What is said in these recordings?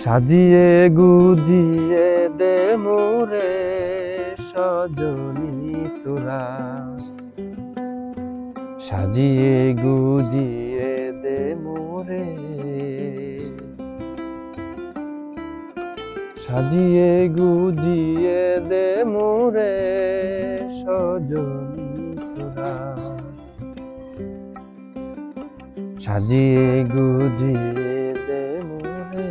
সাজিয়ে গুজিয়ে দে মোরে সজনী তোরা, সাজিয়ে গুজিয়ে দে মোরে, সাজিয়ে গুজিয়ে দে মোরে সজনী তোরা, সাজিয়ে গুজিয়ে দে মোরে।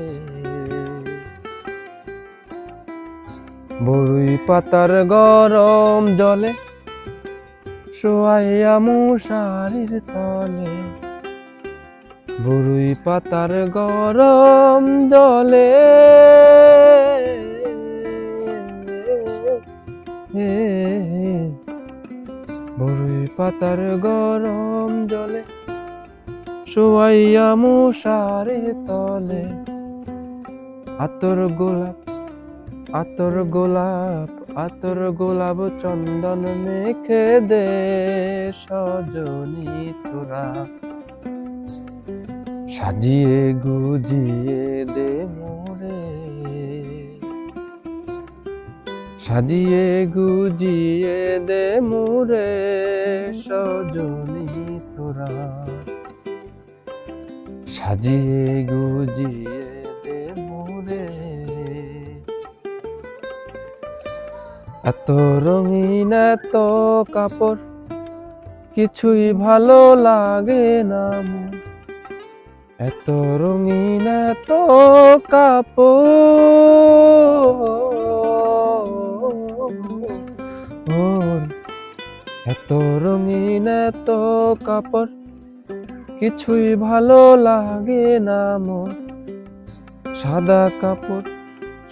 বরুই পাতার গরম জলে শোয়াইয়া মশারির তলে, বরুই পাতার গরম জলে বরুই পাতার গরম জলে শোয়াইয়া মশারির তলে, আতর গোলাপ আতর গোলাপ আতর গোলাপ চন্দন মেখে দে সজনী তোরা, সাজিয়ে গুজিয়ে দে মোরে, সাজিয়ে গুজিয়ে দে মোরে সজনী তোরা, সাজিয়ে গুজিয়ে দে মোরে। এত রঙিন এত কাপড় কিছুই ভালো লাগে না মোর, এত রঙিন এত কাপড়, এত রঙিন এত কাপড় কিছুই ভালো লাগে না মোর, সাদা কাপড়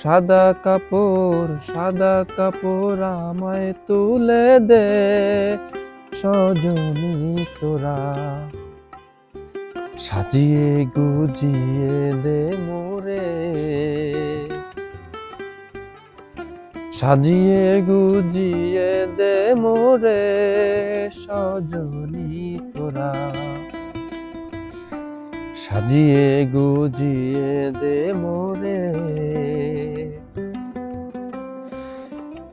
সাদা কাপড় সাদা কাপড় আমায় তুলে দে সজনী তোরা, সাজিয়ে গুজিয়ে দে মোরে, সাজিয়ে গুজিয়ে দে মোরে সজনী তোরা, সাজিয়ে গুজিয়ে দে মোরে।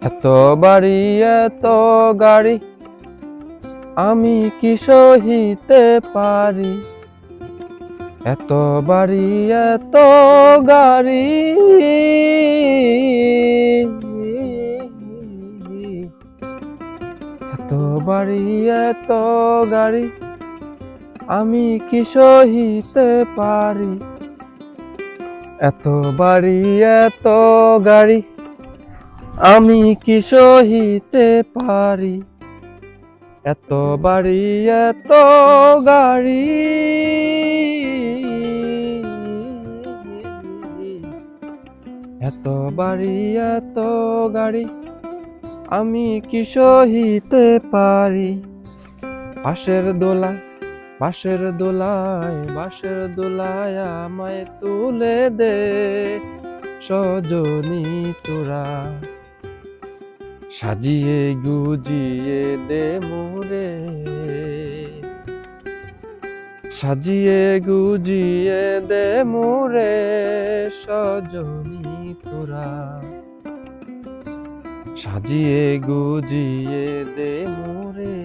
এত বাড়ি এত গাড়ি আমি কি সহিতে পারি, এত বাড়ি এত গাড়ি, এত বাড়ি এত গাড়ি আমি কি সহিতে পারি, এত বাড়ি এত গাড়ি আমি কি সহিতে পারি, এত বাড়ি এত গাড়ি, এত বাড়ি এত গাড়ি আমি কি সহিতে পারি, বাঁশের দোলায় বাঁশের দোলায় বাঁশের দোলায় আমায় তুলে দে সজনী তোরা, সাজিয়ে গুজিয়ে দে মোরে, সাজিয়ে গুজিয়ে দে মোরে সজনী তোরা, সাজিয়ে গুজিয়ে দে মোরে।